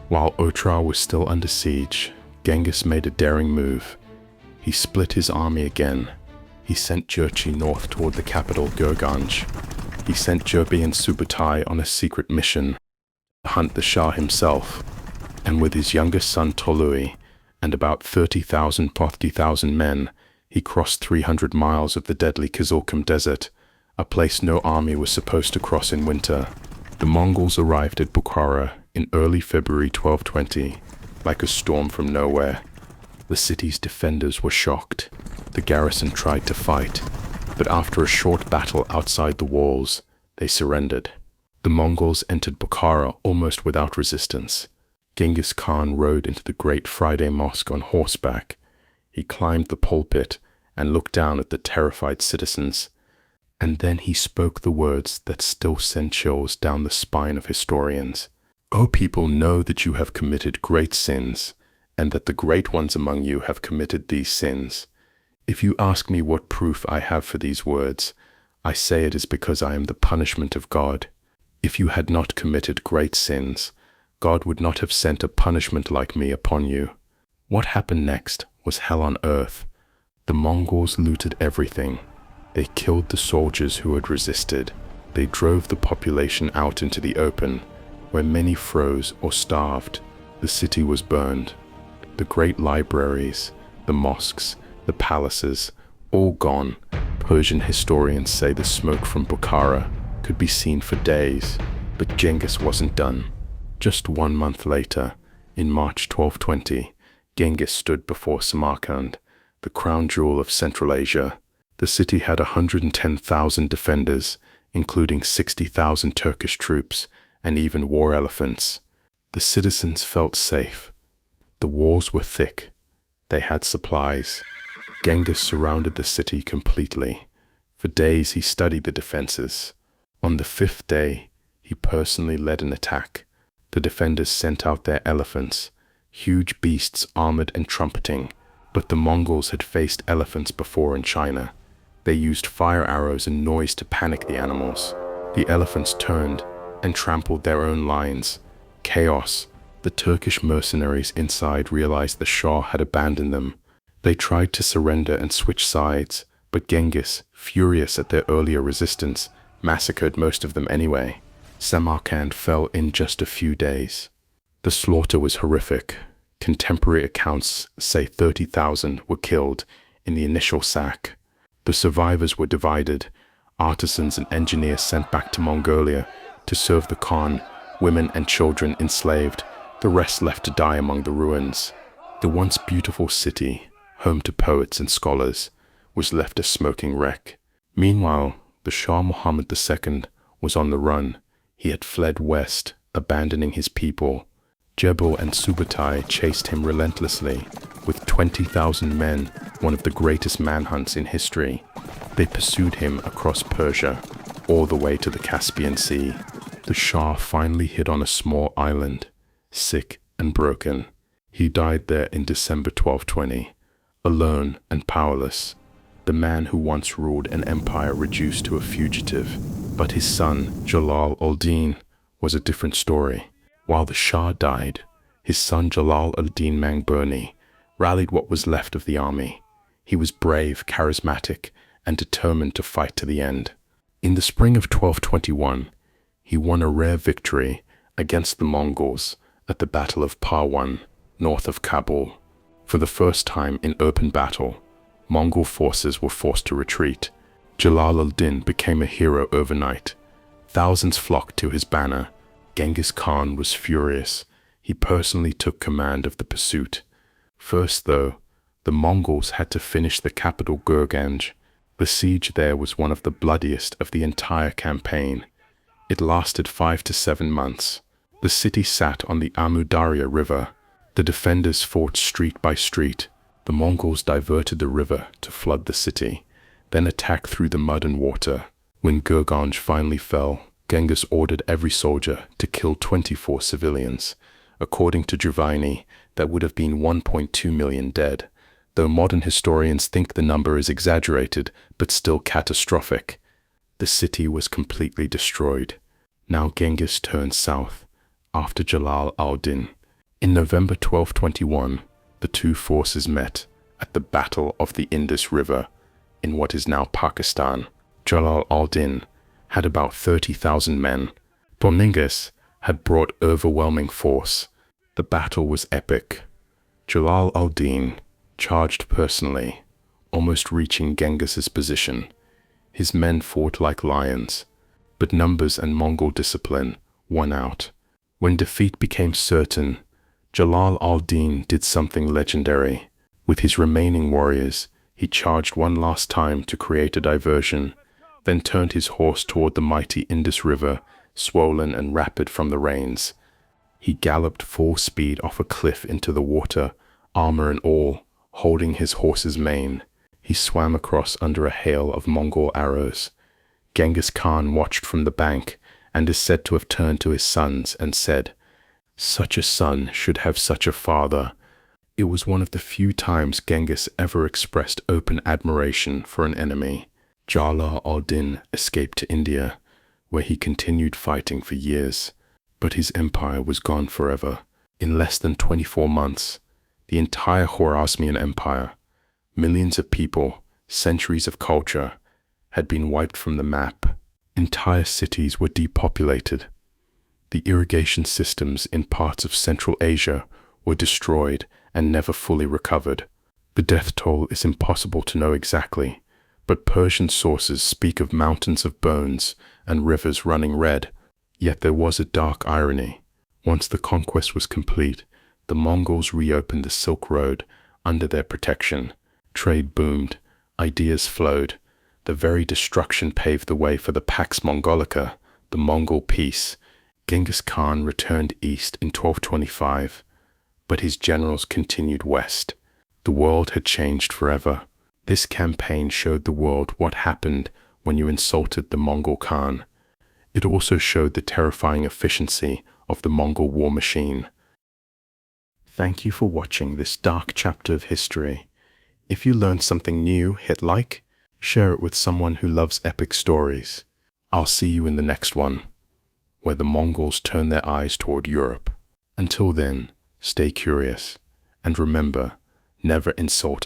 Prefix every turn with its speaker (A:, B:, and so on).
A: While Otrar was still under siege, Genghis made a daring move. He split his army again. He sent Jurchi north toward the capital Gurganj. He sent Jurbi and Subutai on a secret mission to hunt the Shah himself, and with his youngest son Tolui and about 30,000 men, he crossed 300 miles of the deadly Kizilkum Desert, a place no army was supposed to cross in winter. The Mongols arrived at Bukhara in early February 1220, like a storm from nowhere. The city's defenders were shocked. The garrison tried to fight, but after a short battle outside the walls, they surrendered. The Mongols entered Bukhara almost without resistance. Genghis Khan rode into the Great Friday Mosque on horseback. He climbed the pulpit and looked down at the terrified citizens. And then he spoke the words that still send chills down the spine of historians. "O people, know that you have committed great sins, and that the great ones among you have committed these sins. If you ask me what proof I have for these words, I say it is because I am the punishment of God. If you had not committed great sins, God would not have sent a punishment like me upon you." What happened next was hell on earth. The Mongols looted everything. They killed the soldiers who had resisted. They drove the population out into the open, where many froze or starved. The city was burned. The great libraries, the mosques, the palaces, all gone. Persian historians say the smoke from Bukhara could be seen for days. But Genghis wasn't done. Just 1 month later, in March 1220, Genghis stood before Samarkand, the crown jewel of Central Asia. The city had 110,000 defenders, including 60,000 Turkish troops and even war elephants. The citizens felt safe. The walls were thick. They had supplies. Genghis surrounded the city completely. For days he studied the defenses. On the 5th day, he personally led an attack. The defenders sent out their elephants, huge beasts armored and trumpeting. But the Mongols had faced elephants before in China. They used fire arrows and noise to panic the animals. The elephants turned and trampled their own lions. Chaos. The Turkish mercenaries inside realized the Shah had abandoned them. They tried to surrender and switch sides, but Genghis, furious at their earlier resistance, massacred most of them anyway. Samarkand fell in just a few days. The slaughter was horrific. Contemporary accounts say 30,000 were killed in the initial sack. The survivors were divided, artisans and engineers sent back to Mongolia to serve the Khan, women and children enslaved, the rest left to die among the ruins. The once beautiful city, home to poets and scholars, was left a smoking wreck. Meanwhile, the Shah Muhammad II was on the run. He had fled west, abandoning his people. Jebel and Subutai chased him relentlessly. With 20,000 men, one of the greatest manhunts in history. They pursued him across Persia, all the way to the Caspian Sea. The Shah finally hit on a small island, sick and broken. He died there in December 1220, alone and powerless. The man who once ruled an empire reduced to a fugitive. But his son, Jalal al-Din, was a different story. While the Shah died, his son Jalal ad-Din Mangburni rallied what was left of the army. He was brave, charismatic, and determined to fight to the end. In the spring of 1221, he won a rare victory against the Mongols at the Battle of Parwan, north of Kabul. For the first time in open battle, Mongol forces were forced to retreat. Jalal al-Din became a hero overnight. Thousands flocked to his banner. Genghis Khan was furious. He personally took command of the pursuit. First, though, the Mongols had to finish the capital Gurganj. The siege there was one of the bloodiest of the entire campaign. It lasted 5 to 7 months. The city sat on the Amu Darya River. The defenders fought street by street. The Mongols diverted the river to flood the city, then attacked through the mud and water. When Gurganj finally fell, Genghis ordered every soldier to kill 24 civilians. According to Giovanni, that would have been 1.2 million dead, though modern historians think the number is exaggerated, but still catastrophic. The city was completely destroyed. Now Genghis turned south, after Jalal al-Din. In November 1221, the two forces met at the Battle of the Indus River in what is now Pakistan. Jalal al-Din had about 30,000 men, but Genghis had brought overwhelming force. The battle was epic. Jalal al-Din charged personally, almost reaching Genghis's position. His men fought like lions, but numbers and Mongol discipline won out. When defeat became certain, Jalal al-Din did something legendary. With his remaining warriors, he charged one last time to create a diversion, then turned his horse toward the mighty Indus River, swollen and rapid from the rains. He galloped full speed off a cliff into the water, armor and all, holding his horse's mane. He swam across under a hail of Mongol arrows. Genghis Khan watched from the bank and is said to have turned to his sons and said, "Such a son should have such a father." It was one of the few times Genghis ever expressed open admiration for an enemy. Jalal al-Din escaped to India, where he continued fighting for years, but his empire was gone forever. In less than 24 months, the entire Khwarazmian Empire, millions of people, centuries of culture, had been wiped from the map. Entire cities were depopulated. The irrigation systems in parts of Central Asia were destroyed and never fully recovered. The death toll is impossible to know exactly, but Persian sources speak of mountains of bones and rivers running red. Yet there was a dark irony. Once the conquest was complete, the Mongols reopened the Silk Road under their protection. Trade boomed, ideas flowed. The very destruction paved the way for the Pax Mongolica, the Mongol peace. Genghis Khan returned east in 1225, but his generals continued west. The world had changed forever. This campaign showed the world what happened when you insulted the Mongol Khan. It also showed the terrifying efficiency of the Mongol war machine. Thank you for watching this dark chapter of history. If you learned something new, hit like, share it with someone who loves epic stories. I'll see you in the next one, where the Mongols turn their eyes toward Europe. Until then, stay curious, and remember, never insult